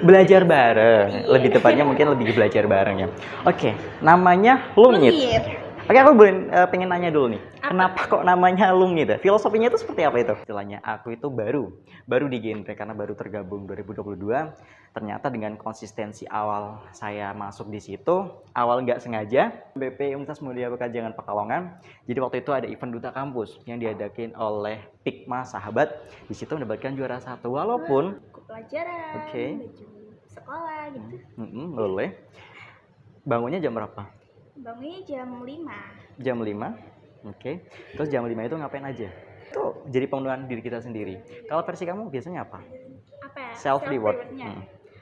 Belajar bareng, lebih tepatnya mungkin lebih belajar bareng ya. Oke, namanya Lumit. Oke, aku pengen nanya dulu nih, kenapa kok namanya Lumit ya? Filosofinya itu seperti apa itu? Istilahnya aku itu baru di genre karena baru tergabung 2022. Ternyata dengan konsistensi awal saya masuk di situ, awal nggak sengaja, BP Universitas Mulia Pekajangan Pekalongan. Jadi waktu itu ada event duta kampus yang diadakan oleh Pikma Sahabat. Di situ mendapatkan juara 1 walaupun pelajaran, baju sekolah gitu. Boleh. Bangunnya jam berapa? Bangunnya jam 5. Jam 5. Oke. Terus jam 5 itu ngapain aja? Itu jadi pengembangan diri kita sendiri. Kalau versi kamu biasanya apa? Apa ya? Self reward.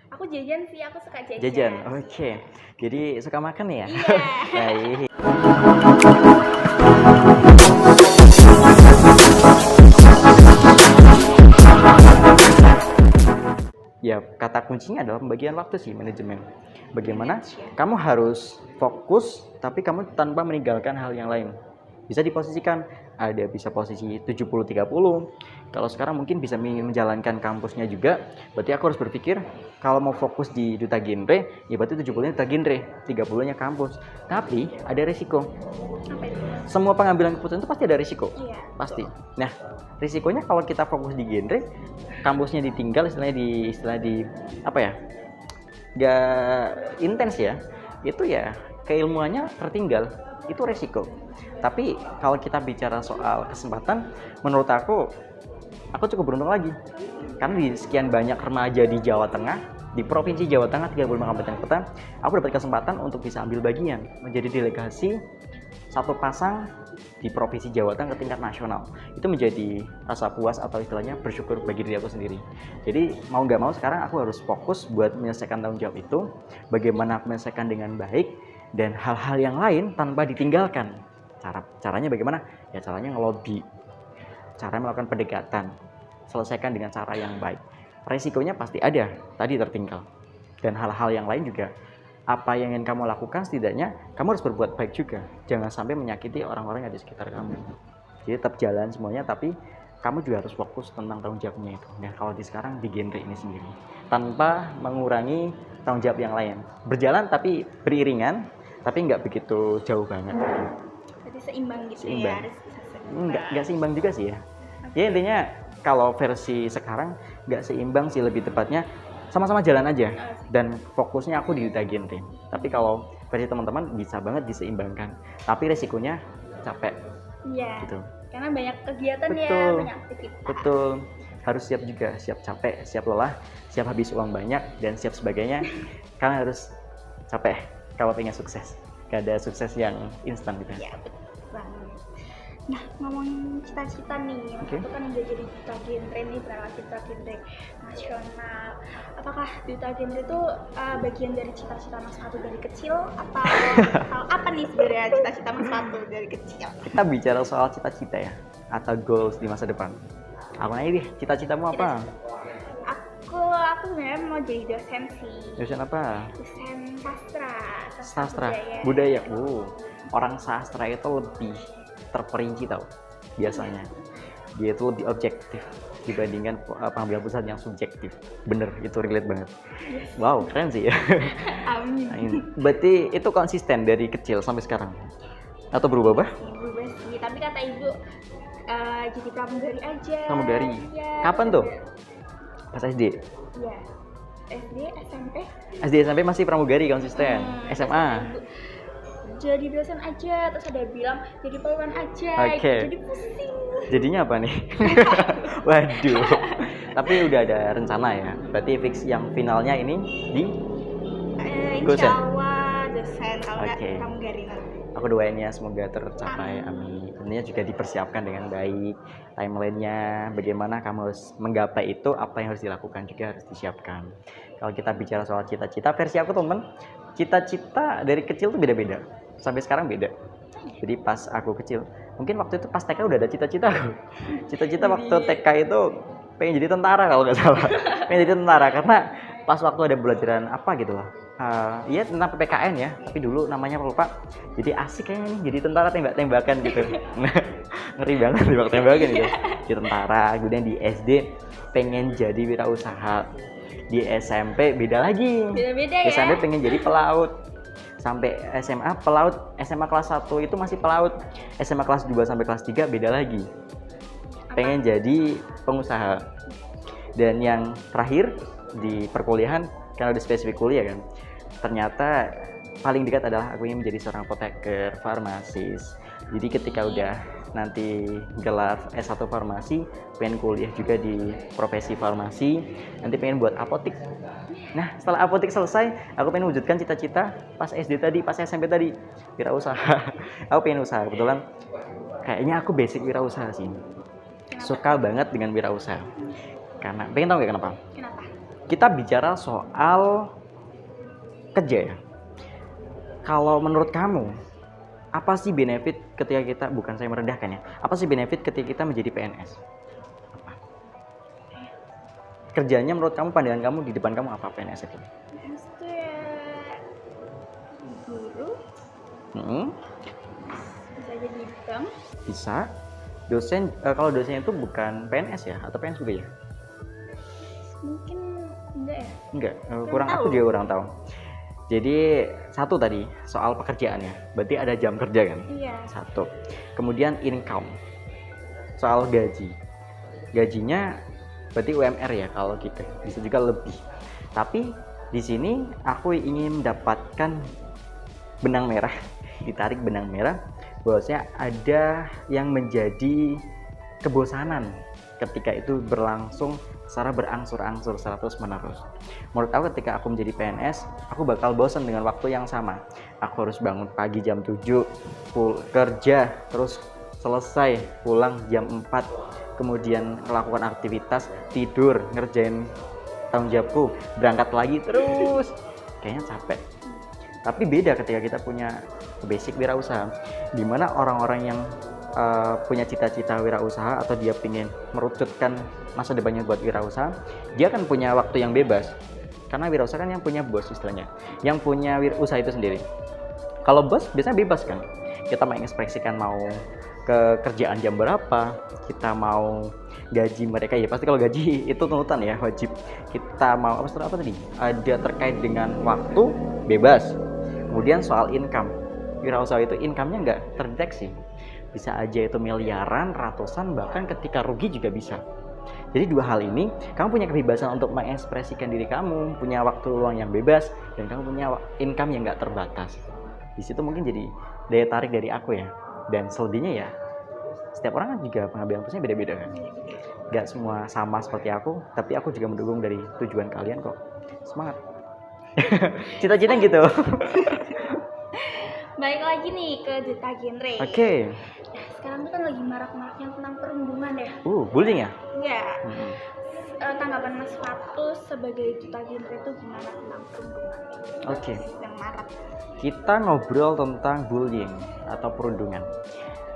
Aku jajan sih, aku suka jajan. Jajan. Oke. Jadi suka makan ya? Iya. Baik. Ya, kata kuncinya adalah pembagian waktu sih, manajemen. Bagaimana kamu harus fokus, tapi kamu tanpa meninggalkan hal yang lain. Bisa diposisikan, ada bisa posisi 70-30. Kalau sekarang mungkin bisa menjalankan kampusnya juga, berarti aku harus berpikir, kalau mau fokus di duta genre, ya berarti 70-nya duta genre, 30-nya kampus. Tapi, ada risiko. Semua pengambilan keputusan itu pasti ada risiko. Iya. Pasti. Nah, risikonya kalau kita fokus di genre, kampusnya ditinggal, istilah di apa ya, gak intens ya, itu ya keilmuannya tertinggal, itu resiko. Tapi kalau kita bicara soal kesempatan, menurut aku cukup beruntung lagi, karena di sekian banyak remaja di Jawa Tengah, di Provinsi Jawa Tengah 35 kabupaten kota, aku dapat kesempatan untuk bisa ambil bagian menjadi delegasi satu pasang di Provinsi Jawa Tengah ke tingkat nasional. Itu menjadi rasa puas atau istilahnya bersyukur bagi diri aku sendiri. Jadi mau nggak mau sekarang aku harus fokus buat menyelesaikan tanggung jawab itu, bagaimana aku menyelesaikan dengan baik, dan hal-hal yang lain tanpa ditinggalkan. Caranya bagaimana? Ya caranya ngelobi, cara melakukan pendekatan, selesaikan dengan cara yang baik. Resikonya pasti ada, tadi tertinggal. Dan hal-hal yang lain juga, apa yang ingin kamu lakukan setidaknya kamu harus berbuat baik juga. Jangan sampai menyakiti orang-orang yang di sekitar kamu. Jadi tetap jalan semuanya, tapi kamu juga harus fokus tentang tanggung jawabnya itu. Nah, kalau di sekarang di genre ini sendiri, tanpa mengurangi tanggung jawab yang lain. Berjalan tapi beriringan, tapi nggak begitu jauh banget. Jadi seimbang gitu seimbang. Ya. Nggak seimbang juga sih ya. Ya intinya kalau versi sekarang nggak seimbang sih, lebih tepatnya sama-sama jalan aja. Dan fokusnya aku di duta genre. Tapi kalau versi teman-teman bisa banget diseimbangkan. Tapi resikonya capek. Iya. Gitu. Karena banyak kegiatan ya, banyak aktivitas. Betul. Harus siap juga, siap capek, siap lelah, siap habis uang banyak, dan siap sebagainya. Kalian harus capek kalau pengen sukses. Gak ada sukses yang instan gitu. Iya, betul banget. Nah, ngomongin cita-cita nih, itu kan udah jadi duta genre nih, berangkat duta genre nasional. Apakah duta genre itu bagian dari cita-cita Mas Fatu dari kecil, atau apa nih sebenarnya cita-cita Mas Fatu dari kecil? Kita bicara soal cita-cita ya, atau goals di masa depan. Aku nanya deh, cita-citamu apa? Aku sebenarnya mau jadi dosen sih. Dosen apa? Dosen sastra budaya. Orang sastra itu lebih terperinci tau biasanya. Dia itu lebih objektif dibandingkan pengambilan pusat yang subjektif. Bener, itu relate banget. Wow, keren sih ya. Amin. Berarti itu konsisten dari kecil sampai sekarang? Atau berubah? Berubah sih, tapi kata ibu jadi pramugari aja. Pramugari? Ya, kapan tuh? Pas SD? Iya, SD, SMP. SD, SMP masih pramugari konsisten. SMA? Jadi dosen aja, terus ada bilang jadi polwan aja. Oke. Jadi pusing. Jadinya apa nih? Waduh. Tapi udah ada rencana ya. Berarti fix yang finalnya ini di Insya Allah dosen, kalau nggak pramugari nanti. Aku doain ya semoga tercapai, amin. Tentunya juga dipersiapkan dengan baik timelinenya, bagaimana kamu harus menggapai itu, apa yang harus dilakukan juga harus disiapkan. Kalau kita bicara soal cita-cita, versi aku temen, cita-cita dari kecil tuh beda-beda, sampai sekarang beda. Jadi pas aku kecil, mungkin waktu itu pas TK udah ada cita-cita. Cita-cita waktu TK itu pengen jadi tentara kalau nggak salah. Pengen jadi tentara karena pas waktu ada pelajaran apa gitu loh. Iya tentang PPKN ya, tapi dulu namanya lupa. Jadi asik kayaknya nih jadi tentara tembak-tembakan gitu. Ngeri banget tembak-tembakan gitu. Jadi tentara, kemudian di SD pengen jadi wirausaha. Di SMP beda lagi. Beda-beda ya. SMP pengen jadi pelaut. Sampai SMA pelaut, SMA kelas 1 itu masih pelaut. SMA kelas 2 sampai kelas 3 beda lagi. Pengen jadi pengusaha. Dan yang terakhir di perkuliahan, karena udah spesifik kuliah kan, ternyata paling dekat adalah aku ingin menjadi seorang apoteker, farmasis. Jadi ketika udah nanti gelar S1 farmasi, pengen kuliah juga di profesi farmasi, nanti pengen buat apotik. Nah, setelah apotik selesai, aku pengen wujudkan cita-cita pas SD tadi, pas SMP tadi, wirausaha. Aku pengen usaha, kebetulan kayaknya aku basic wirausaha sih. Suka banget dengan wirausaha. Karena, pengen tahu nggak kenapa? Kenapa? Kita bicara soal kerja ya. Kalau menurut kamu, apa sih benefit ketika kita, bukan saya merendahkan ya, apa sih benefit ketika kita menjadi PNS? Apa? Kerjanya menurut kamu, pandangan kamu, di depan kamu apa PNS itu? PNS itu ya guru, bisa jadi bank. Bisa. Dosen, kalau dosen itu bukan PNS ya? Atau PNS juga ya? Mungkin enggak ya? Enggak, Kurang aku tahu. juga kurang tahu. Jadi satu tadi soal pekerjaannya, berarti ada jam kerja kan? Iya. Satu. Kemudian income, soal gaji. Gajinya berarti UMR ya kalau kita, bisa juga lebih. Tapi di sini aku ingin mendapatkan benang merah, ditarik benang merah, bahwasanya ada yang menjadi kebosanan ketika itu berlangsung secara berangsur-angsur, terus menerus. Menurut aku ketika aku menjadi PNS, aku bakal bosan dengan waktu yang sama. Aku harus bangun pagi jam 7, kerja, terus selesai pulang jam 4, kemudian melakukan aktivitas, tidur, ngerjain tanggung jawabku, berangkat lagi terus. Kayaknya capek. Tapi beda ketika kita punya basic wirausaha, di mana orang-orang yang punya cita-cita wirausaha atau dia ingin merucutkan masa depannya buat wirausaha, dia kan punya waktu yang bebas. Karena wirausaha kan yang punya bos istilahnya, yang punya usaha itu sendiri. Kalau bos biasanya bebas kan, kita mengekspresikan mau ke kerjaan jam berapa, kita mau gaji mereka, ya pasti kalau gaji itu tuntutan ya, wajib. Kita mau apa tadi? Ada terkait dengan waktu bebas. Kemudian soal income, wirausaha itu income-nya nggak terdeteksi. Bisa aja itu miliaran, ratusan, bahkan ketika rugi juga bisa. Jadi dua hal ini, kamu punya kebebasan untuk mengekspresikan diri kamu, punya waktu luang yang bebas, dan kamu punya income yang nggak terbatas. Di situ mungkin jadi daya tarik dari aku ya. Dan selebihnya ya, setiap orang kan juga pengambilan putusnya beda-beda kan. Gak semua sama seperti aku, tapi aku juga mendukung dari tujuan kalian kok. Semangat. Cita-cita gitu. Balik lagi nih ke Duta Genre. Oke. Nah, sekarang tuh kan lagi marak-maraknya tentang perundungan ya. Bullying ya? Enggak. Tanggapan Mas Fatu sebagai Duta Genre itu gimana tentang perundungan? Oke. Yang marak. Kita ngobrol tentang bullying atau perundungan.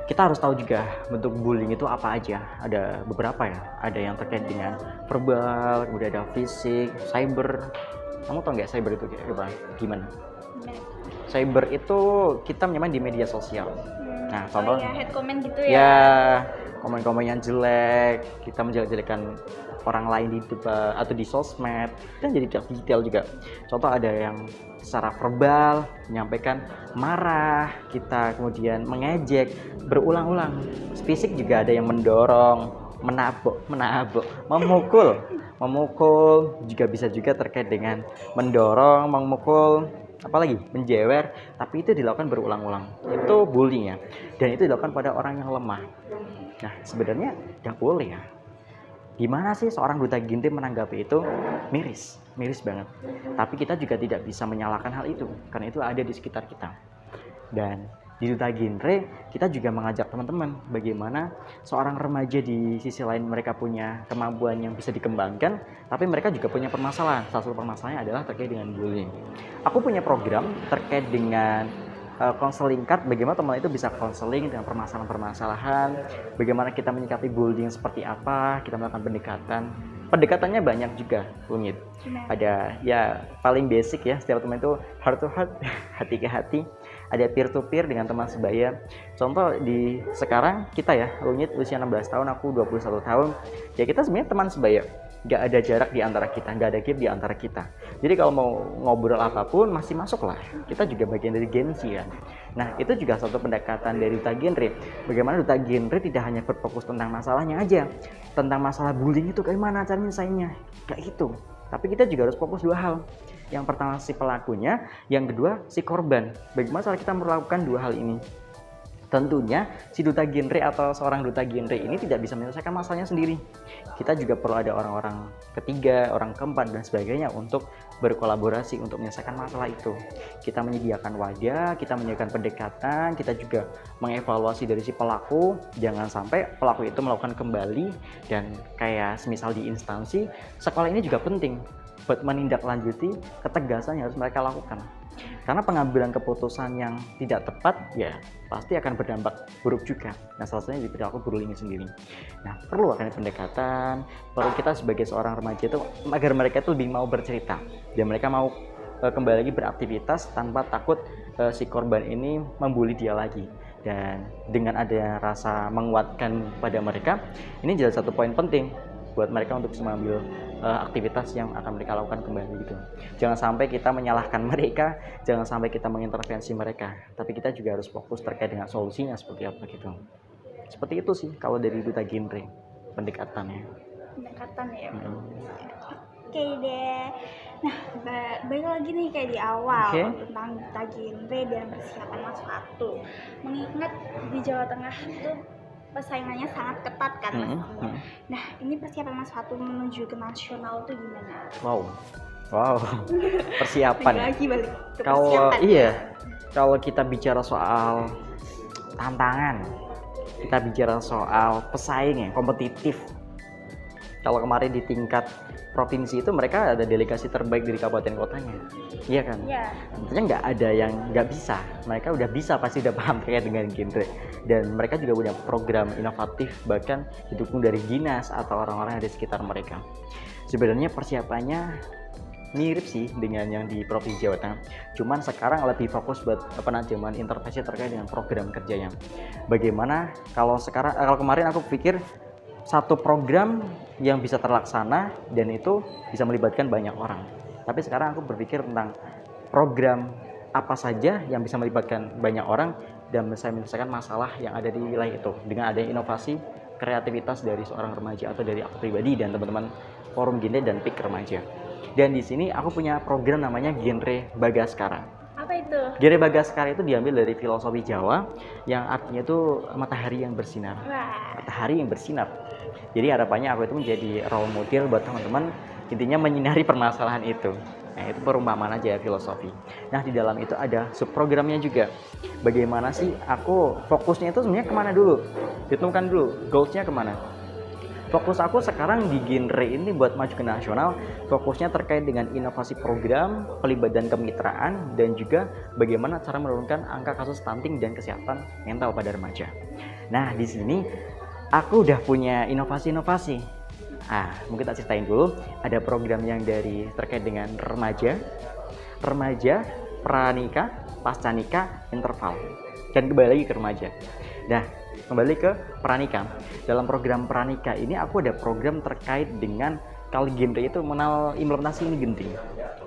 Kita harus tahu juga bentuk bullying itu apa aja. Ada beberapa ya. Ada yang terkait dengan verbal, kemudian ada fisik, cyber. Kamu tahu nggak cyber itu gimana? Cyber itu kita menyamai di media sosial. Nah, contoh ya, head comment gitu ya. Ya, komen-komen yang jelek, kita menjelek-jelekan orang lain di depan atau di sosmed, dan jadi detail juga. Contoh ada yang secara verbal menyampaikan marah, kita kemudian mengejek berulang-ulang. Fisik juga ada yang mendorong, menabok, memukul juga bisa juga terkait dengan mendorong, memukul, apalagi menjewer, tapi itu dilakukan berulang-ulang. Itu bullying ya, dan itu dilakukan pada orang yang lemah. Nah, sebenarnya nggak boleh ya. Gimana sih seorang duta genre menanggapi itu? Miris banget. Tapi kita juga tidak bisa menyalahkan hal itu, karena itu ada di sekitar kita. Dan di Duta Genre, kita juga mengajak teman-teman bagaimana seorang remaja di sisi lain mereka punya kemampuan yang bisa dikembangkan, tapi mereka juga punya permasalahan. Salah satu permasalahannya adalah terkait dengan bullying. Aku punya program terkait dengan konseling card, bagaimana teman itu bisa konseling dengan permasalahan-permasalahan, bagaimana kita menyikapi bullying seperti apa, kita melakukan pendekatannya banyak juga, rumit. Ada ya paling basic ya, setiap teman itu heart to heart, hati ke hati. Ada peer to peer dengan teman sebaya. Contoh di sekarang kita ya, rumit usia 16 tahun, aku 21 tahun. Ya kita sebenarnya teman sebaya. nggak ada jarak di antara kita, nggak ada gap di antara kita. Jadi kalau mau ngobrol apapun masih masuk lah. Kita juga bagian dari gengsi kan. Nah itu juga satu pendekatan dari duta genre. Bagaimana duta genre tidak hanya berfokus tentang masalahnya aja, tentang masalah bullying itu gimana cara nyelesainnya, kayak gitu. Tapi kita juga harus fokus dua hal. Yang pertama si pelakunya, yang kedua si korban. Bagaimana cara kita melakukan dua hal ini? Tentunya si duta genre atau seorang duta genre ini tidak bisa menyelesaikan masalahnya sendiri. Kita juga perlu ada orang-orang ketiga, orang keempat dan sebagainya untuk berkolaborasi untuk menyelesaikan masalah itu. Kita menyediakan wadah, kita menyediakan pendekatan, kita juga mengevaluasi dari si pelaku. Jangan sampai pelaku itu melakukan kembali dan kayak semisal di instansi, sekolah ini juga penting buat menindaklanjuti ketegasan yang harus mereka lakukan. Karena pengambilan keputusan yang tidak tepat ya pasti akan berdampak buruk juga. Nah salah satunya di perilaku bullying sendiri. Nah perlu akan pendekatan, perlu kita sebagai seorang remaja itu agar mereka itu lebih mau bercerita dan mereka mau kembali lagi beraktivitas tanpa takut si korban ini membuli dia lagi. Dan dengan adanya rasa menguatkan pada mereka, ini jadi satu poin penting buat mereka untuk bisa mengambil aktivitas yang akan mereka lakukan kembali gitu. Jangan sampai kita menyalahkan mereka, jangan sampai kita mengintervensi mereka, tapi kita juga harus fokus terkait dengan solusinya seperti apa gitu. Seperti itu sih kalau dari duta genre pendekatannya. Pendekatan ya. Oke deh. Nah, balik lagi nih kayak di awal tentang duta genre dan persiapan masuk A1. Mengingat di Jawa Tengah itu persaingannya sangat ketat kan pastinya. Nah, ini persiapan Mas Fatu menuju ke nasional tuh gimana? Wow. Persiapan. Lagi balik ke kalau persiapan. Iya, kalau kita bicara soal tantangan, kita bicara soal pesaing yang kompetitif. Kalau kemarin di tingkat provinsi itu mereka ada delegasi terbaik dari kabupaten kotanya, iya kan? Iya. Tentunya nggak ada yang nggak bisa. Mereka udah bisa, pasti udah paham terkait dengan genre. Dan mereka juga punya program inovatif, bahkan didukung dari dinas atau orang-orang yang ada di sekitar mereka. Sebenarnya persiapannya mirip sih dengan yang di Provinsi Jawa Tengah. Cuman sekarang lebih fokus buat penajaman intervensi terkait dengan program kerjanya. Bagaimana kalau kemarin aku pikir satu program yang bisa terlaksana dan itu bisa melibatkan banyak orang. Tapi sekarang aku berpikir tentang program apa saja yang bisa melibatkan banyak orang dan bisa menyelesaikan masalah yang ada di wilayah itu dengan adanya inovasi kreativitas dari seorang remaja atau dari aku pribadi dan teman-teman forum genre dan PIK remaja. Dan di sini aku punya program namanya Genre Bagaskara. Apa itu? Genre Bagaskara itu diambil dari filosofi Jawa yang artinya itu matahari yang bersinar. Wah. Matahari yang bersinar. Jadi harapannya aku itu menjadi role model buat teman-teman, intinya menyinari permasalahan itu. Nah itu perumpamaan aja ya filosofi. Nah di dalam itu ada subprogramnya juga. Bagaimana sih aku fokusnya itu sebenarnya kemana dulu? Hitungkan dulu goalsnya kemana. Fokus aku sekarang di genre ini buat maju ke nasional, fokusnya terkait dengan inovasi program, pelibatan kemitraan, dan juga bagaimana cara menurunkan angka kasus stunting dan kesehatan mental pada remaja. Nah di sini aku udah punya inovasi-inovasi. Mungkin tak ceritain dulu. Ada program yang dari terkait dengan remaja, pranikah, pascanikah, interval. Dan kembali lagi ke remaja. Nah, kembali ke pranikah. Dalam program pranikah ini aku ada program terkait dengan kalau genre itu mengenal implementasi ini genting.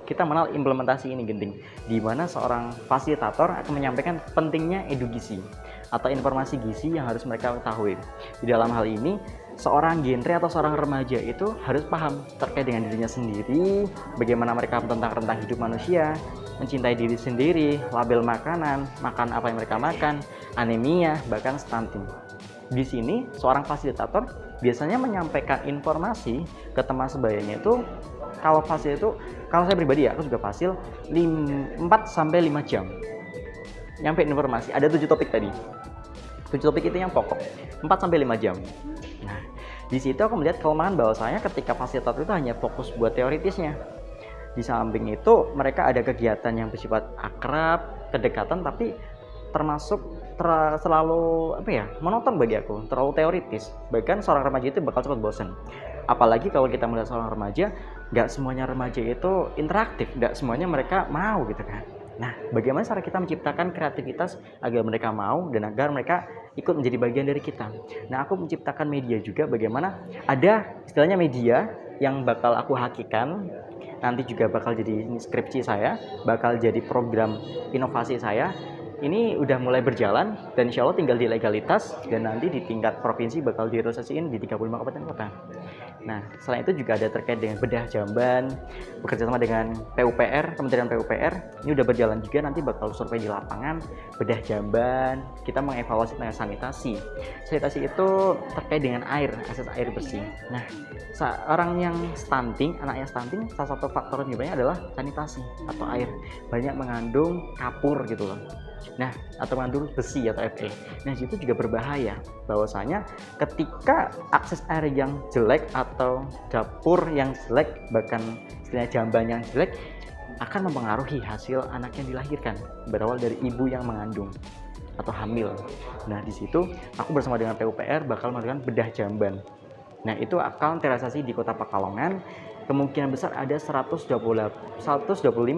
Kita mengenal implementasi ini genting, di mana seorang fasilitator akan menyampaikan pentingnya edukasi atau informasi gizi yang harus mereka ketahui. Di dalam hal ini, seorang genre atau seorang remaja itu harus paham terkait dengan dirinya sendiri, bagaimana mereka tentang hidup manusia, mencintai diri sendiri, label makanan, makan apa yang mereka makan, anemia, bahkan stunting. Di sini, seorang fasilitator biasanya menyampaikan informasi ke teman sebayanya itu, kalau saya pribadi ya, aku juga fasil 4-5 jam nyampe informasi. Ada 7 topik tadi. 7 topik itu yang pokok, 4-5 jam. Nah, di situ aku melihat kelemahan bahwasanya ketika fasilitator itu hanya fokus buat teoritisnya. Di samping itu mereka ada kegiatan yang bersifat akrab, kedekatan, tapi termasuk selalu monoton bagi aku, terlalu teoritis. Bahkan seorang remaja itu bakal cepat bosan. Apalagi kalau kita melihat seorang remaja, nggak semuanya remaja itu interaktif, nggak semuanya mereka mau gitu kan. Nah, bagaimana cara kita menciptakan kreativitas agar mereka mau dan agar mereka ikut menjadi bagian dari kita. Nah, aku menciptakan media juga, bagaimana ada istilahnya media yang bakal aku hakikan, nanti juga bakal jadi skripsi saya, bakal jadi program inovasi saya. Ini udah mulai berjalan dan insya Allah tinggal di legalitas, dan nanti di tingkat provinsi bakal direalisasiin di 35 kabupaten kota. Nah, selain itu juga ada terkait dengan bedah jamban, bekerjasama dengan PUPR, Kementerian PUPR. Ini udah berjalan juga, nanti bakal survei di lapangan, bedah jamban, kita mengevaluasi tentang sanitasi. Sanitasi itu terkait dengan air, akses air bersih. Nah, orang yang stunting, anaknya stunting, salah satu faktor penyebabnya adalah sanitasi atau air. Banyak mengandung kapur gitu loh. Nah, atau mengandung besi atau Fe. Nah, itu juga berbahaya. Bahwasanya ketika akses air yang jelek atau dapur yang jelek, bahkan istilahnya jamban yang jelek, akan mempengaruhi hasil anak yang dilahirkan, berawal dari ibu yang mengandung atau hamil. Nah, di situ aku bersama dengan PUPR bakal melakukan bedah jamban. Nah, itu akan terrealisasi di Kota Pekalongan. Kemungkinan besar ada 125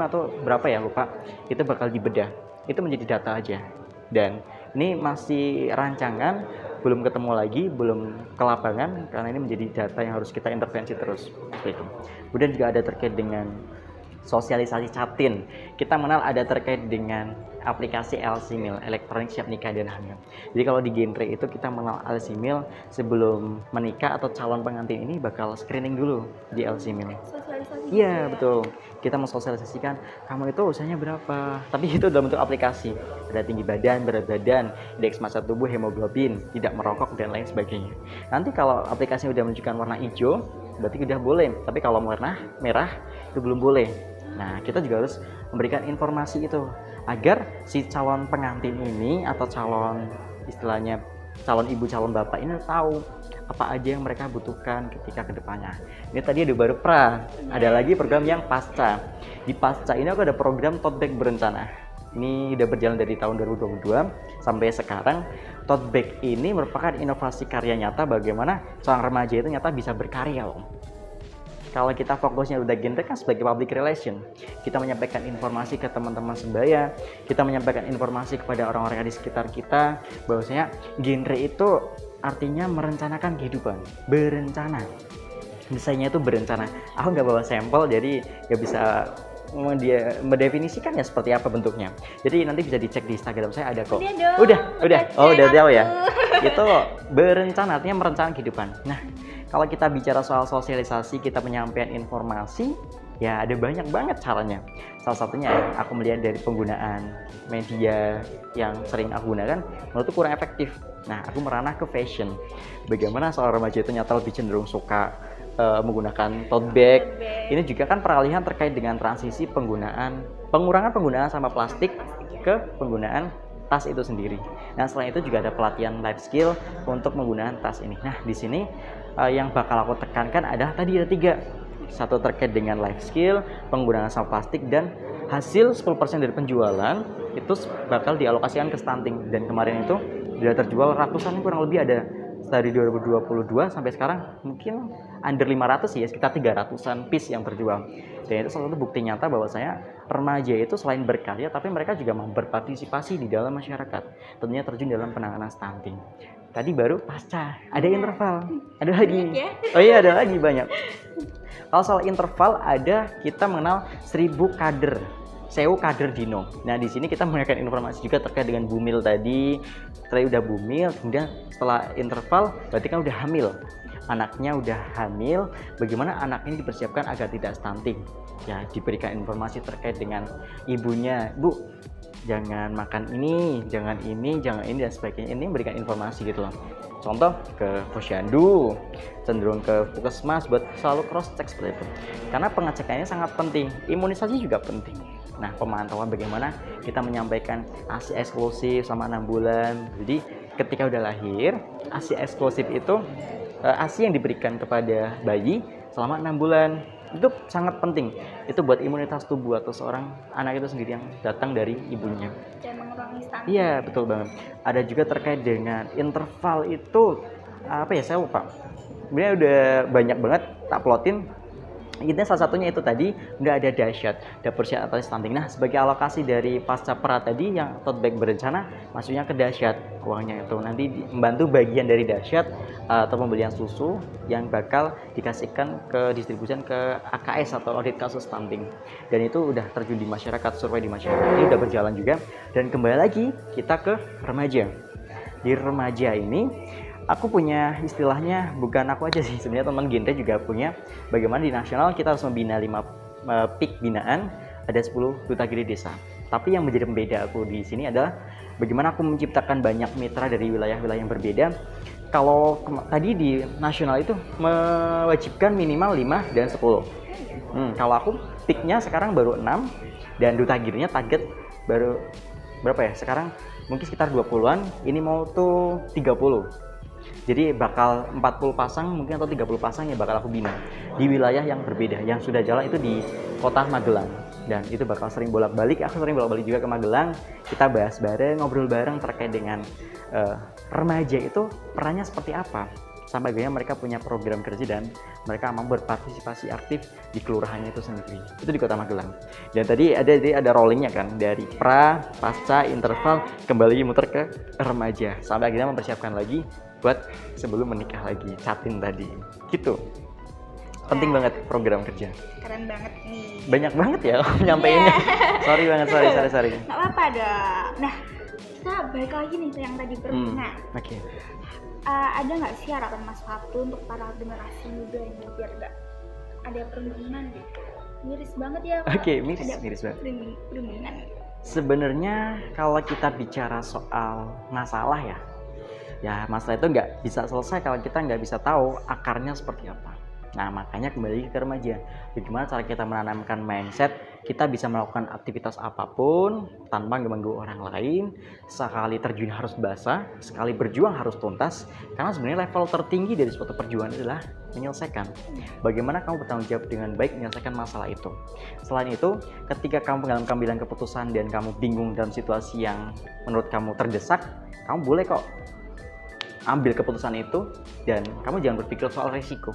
atau berapa ya, lupa. Itu bakal dibedah. Itu menjadi data aja, dan ini masih rancangan, belum ketemu lagi, belum ke lapangan, karena ini menjadi data yang harus kita intervensi terus seperti itu. Kemudian juga ada terkait dengan sosialisasi Catin. Kita mengenal ada terkait dengan aplikasi LC-Mil, elektronik siap nikah dan hamil. Jadi kalau di genre itu kita mengenal LC-Mil, sebelum menikah atau calon pengantin ini bakal screening dulu di LC-Mil. Iya, betul. Kita mensosialisasikan kamu itu usianya berapa. Tapi itu dalam bentuk aplikasi. Ada tinggi badan, berat badan, indeks massa tubuh, hemoglobin, tidak merokok dan lain sebagainya. Nanti kalau aplikasinya udah menunjukkan warna hijau, berarti udah boleh. Tapi kalau warna merah itu belum boleh. Nah, kita juga harus memberikan informasi itu agar si calon pengantin ini atau calon istilahnya calon ibu calon bapak ini tahu apa aja yang mereka butuhkan ketika kedepannya. Ini tadi ada baru pra, ada lagi program yang pasca. Di pasca ini aku ada program tote bag berencana. Ini udah berjalan dari tahun 2022 sampai sekarang. Tote bag ini merupakan inovasi karya nyata bagaimana seorang remaja itu nyata bisa berkarya loh. Kalau kita fokusnya udah genre kan sebagai public relation, kita menyampaikan informasi ke teman-teman sebaya, kita menyampaikan informasi kepada orang-orang di sekitar kita, bahwasanya genre itu artinya merencanakan kehidupan, berencana. Desainnya itu berencana. Aku nggak bawa sampel, jadi nggak bisa mendefinisikan ya seperti apa bentuknya. Jadi nanti bisa dicek di Instagram saya ada kok. Udah. Oh, udah tahu ya. Itu berencana, artinya merencanakan kehidupan. Nah, kalau kita bicara soal sosialisasi, kita menyampaikan informasi, ya ada banyak banget caranya. Salah satunya aku melihat dari penggunaan media yang sering aku gunakan, menurutku kurang efektif. Nah, aku meranah ke fashion. Bagaimana seorang remaja itu nyata lebih cenderung suka menggunakan tote bag. Ini juga kan peralihan terkait dengan transisi pengurangan penggunaan sampah plastik ke penggunaan tas itu sendiri. Nah, selain itu juga ada pelatihan life skill untuk menggunakan tas ini. Nah, di sini yang bakal aku tekankan adalah tadi ada 3. Satu terkait dengan life skill, penggunaan sampah plastik, dan hasil 10% dari penjualan itu bakal dialokasikan ke stunting. Dan kemarin itu sudah terjual ratusan, kurang lebih ada dari 2022 sampai sekarang mungkin under 500 ya, sekitar 300-an piece yang terjual. Dan itu salah satu bukti nyata bahwa saya remaja itu selain berkarya, tapi mereka juga mau berpartisipasi di dalam masyarakat, tentunya terjun dalam penanganan stunting. Tadi baru pasca, ada interval, ada lagi. Oh iya, ada lagi banyak. Kalau soal interval ada, kita mengenal 1000 kader, Sewu kader Dino. Nah, di sini kita menggunakan informasi juga terkait dengan bumil tadi. Setelah udah bumil, kemudian setelah interval berarti kan udah hamil. Anaknya udah hamil, bagaimana anak ini dipersiapkan agar tidak stunting? Ya, diberikan informasi terkait dengan ibunya. Bu, jangan makan ini, jangan ini dan sebagainya. Ini memberikan informasi gitu loh. Contoh ke posyandu, cenderung ke puskesmas buat selalu cross check seperti itu. Karena pengecekannya sangat penting, imunisasi juga penting. Nah, pemantauan bagaimana kita menyampaikan ASI eksklusif selama 6 bulan. Jadi ketika udah lahir, ASI eksklusif itu ASI yang diberikan kepada bayi selama 6 bulan. Itu sangat penting. Itu buat imunitas tubuh atau seorang anak itu sendiri yang datang dari ibunya. Dan mengurangi stunting. Iya, betul banget. Ada juga terkait dengan interval itu apa ya, saya lupa. Sebenarnya udah banyak banget tak plotin. Intinya salah satunya itu tadi, nggak ada dasyat, dapur siap atau stunting. Nah, sebagai alokasi dari pasca pra tadi yang tote bag berencana, maksudnya ke dasyat uangnya itu nanti membantu bagian dari dasyat atau pembelian susu yang bakal dikasihkan ke distribusian ke AKS atau audit kasus stunting. Dan itu udah terjun di masyarakat, survei di masyarakat, ini udah berjalan juga. Dan kembali lagi kita ke remaja. Di remaja ini aku punya istilahnya, bukan aku aja sih, sebenarnya teman genre juga punya, bagaimana di nasional kita harus membina 5 PIK binaan, ada 10 duta giri desa. Tapi yang menjadi pembeda aku di sini adalah bagaimana aku menciptakan banyak mitra dari wilayah-wilayah yang berbeda. Kalau tadi di nasional itu mewajibkan minimal 5 dan 10. Kalau aku PIK-nya sekarang baru 6 dan duta girinya target baru berapa ya? Sekarang mungkin sekitar 20-an, ini mau tuh 30. Jadi bakal 40 pasang mungkin atau 30 pasang yang bakal aku bina di wilayah yang berbeda. Yang sudah jalan itu di kota Magelang, dan itu bakal sering bolak-balik. Aku sering bolak-balik juga ke Magelang. Kita bahas bareng, ngobrol bareng terkait dengan remaja itu perannya seperti apa, sampai bagaimana mereka punya program kerja dan mereka mau berpartisipasi aktif di kelurahannya itu sendiri. Itu di kota Magelang. Dan tadi ada rollingnya kan, dari pra, pasca, interval, kembali muter ke remaja sampai akhirnya mempersiapkan lagi buat sebelum menikah lagi, catin tadi gitu. Penting banget program kerja. Keren banget nih. Banyak banget ya nyampeinnya. Sorry banget, sorry. Nggak apa-apa dah. Nah, kita balik lagi nih yang tadi berhubungan. Oke. Ada nggak sih harapan Mas Fatu untuk para generasi muda ini biar nggak ada perundungan gitu? Miris banget ya. Oke, miris banget. Perundungan. Sebenarnya kalau kita bicara soal masalah ya masalah itu nggak bisa selesai kalau kita nggak bisa tahu akarnya seperti apa. Nah, makanya kembali ke remaja. Bagaimana cara kita menanamkan mindset, kita bisa melakukan aktivitas apapun tanpa mengganggu orang lain. Sekali terjun harus basah, sekali berjuang harus tuntas. Karena sebenarnya level tertinggi dari suatu perjuangan adalah menyelesaikan. Bagaimana kamu bertanggung jawab dengan baik menyelesaikan masalah itu. Selain itu, ketika kamu mengambil pengambilan keputusan dan kamu bingung dalam situasi yang menurut kamu terdesak, kamu boleh kok ambil keputusan itu, dan kamu jangan berpikir soal resiko.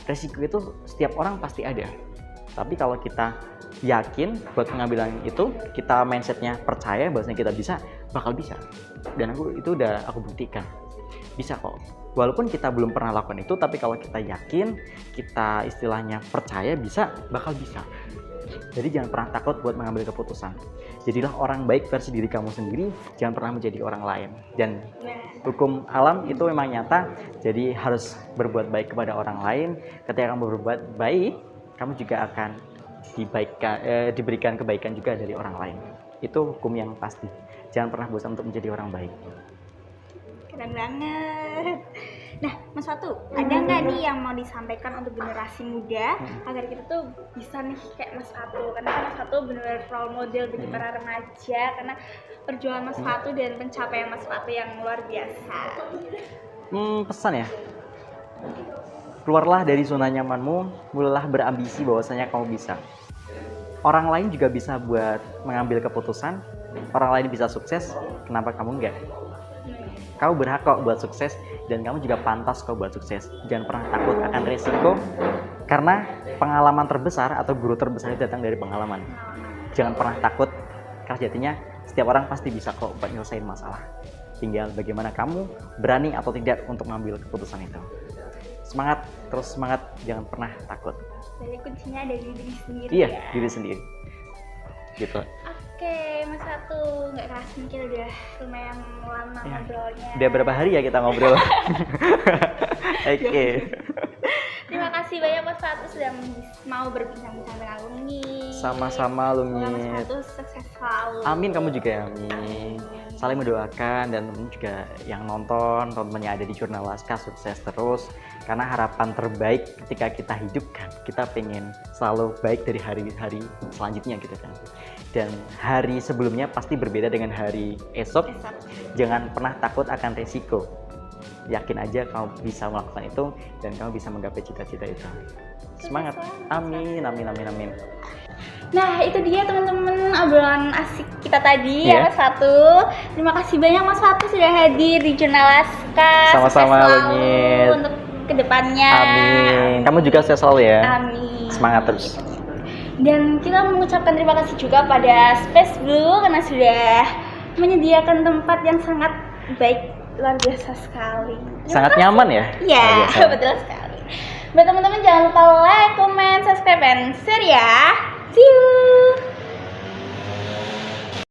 Resiko itu setiap orang pasti ada. Tapi kalau kita yakin buat pengambilan itu, kita mindsetnya percaya bahwasanya kita bisa, bakal bisa. Dan itu udah aku buktikan. Bisa kok. Walaupun kita belum pernah lakukan itu, tapi kalau kita yakin, kita istilahnya percaya bisa, bakal bisa. Jadi jangan pernah takut buat mengambil keputusan. Jadilah orang baik versi diri kamu sendiri, jangan pernah menjadi orang lain. Dan hukum alam itu memang nyata, jadi harus berbuat baik kepada orang lain. Ketika kamu berbuat baik, kamu juga akan diberikan kebaikan juga dari orang lain. Itu hukum yang pasti. Jangan pernah bosan untuk menjadi orang baik. Keren banget. Nah, Mas Fatu, ada nggak nih yang mau disampaikan untuk generasi muda agar kita tuh bisa nih kayak Mas Fatu? Karena kan Mas Fatu benar-benar role model bagi para remaja, karena perjuangan Mas Fatu dan pencapaian Mas Fatu yang luar biasa. Pesan ya, keluarlah dari zona nyamanmu, mulailah berambisi bahwasanya kamu bisa. Orang lain juga bisa buat mengambil keputusan, orang lain bisa sukses, kenapa kamu enggak? Kamu berhak kok buat sukses, dan kamu juga pantas kok buat sukses. Jangan pernah takut akan resiko, karena pengalaman terbesar atau guru terbesar itu datang dari pengalaman. Jangan pernah takut, karena jadinya setiap orang pasti bisa kok buat nyelesain masalah. Tinggal bagaimana kamu berani atau tidak untuk mengambil keputusan itu. Semangat, terus semangat, jangan pernah takut. Jadi kuncinya ada di diri sendiri. Iya, ya? diri sendiri. Gitu. Oke, Mas Fatu, nggak kerasa mungkin udah lumayan lama ngobrolnya. Udah berapa hari ya kita ngobrol? Oke. Terima kasih banyak Mas Fatu sudah mau berbincang-bincang dengan Lungit. Sama-sama Lungit. Mas Fatu sukses selalu. Amin, kamu juga ya. Amin. Saling mendoakan, dan temen juga yang nonton, teman-teman yang ada di Jurnal Laska sukses terus. Karena harapan terbaik ketika kita hidup kan, kita pengen selalu baik dari hari-hari selanjutnya gitu kan. Dan hari sebelumnya pasti berbeda dengan hari esok. Jangan pernah takut akan resiko. Yakin aja kamu bisa melakukan itu dan kamu bisa menggapai cita-cita itu. Semangat. Amin, amin, amin, amin. Nah, itu dia teman-teman obrolan asik kita tadi ya Mas Fatu. Terima kasih banyak Mas Fatu sudah hadir di Jurnal Laska. Sama-sama Lungit. Untuk kedepannya. Amin. Kamu juga sukses selalu ya. Amin. semangat terus. Dan kita mengucapkan terima kasih juga pada Space Blue karena sudah menyediakan tempat yang sangat baik, luar biasa sekali. Sangat nyaman ya? Iya, betul sekali. Buat teman-teman jangan lupa like, comment, subscribe, and share ya. See you.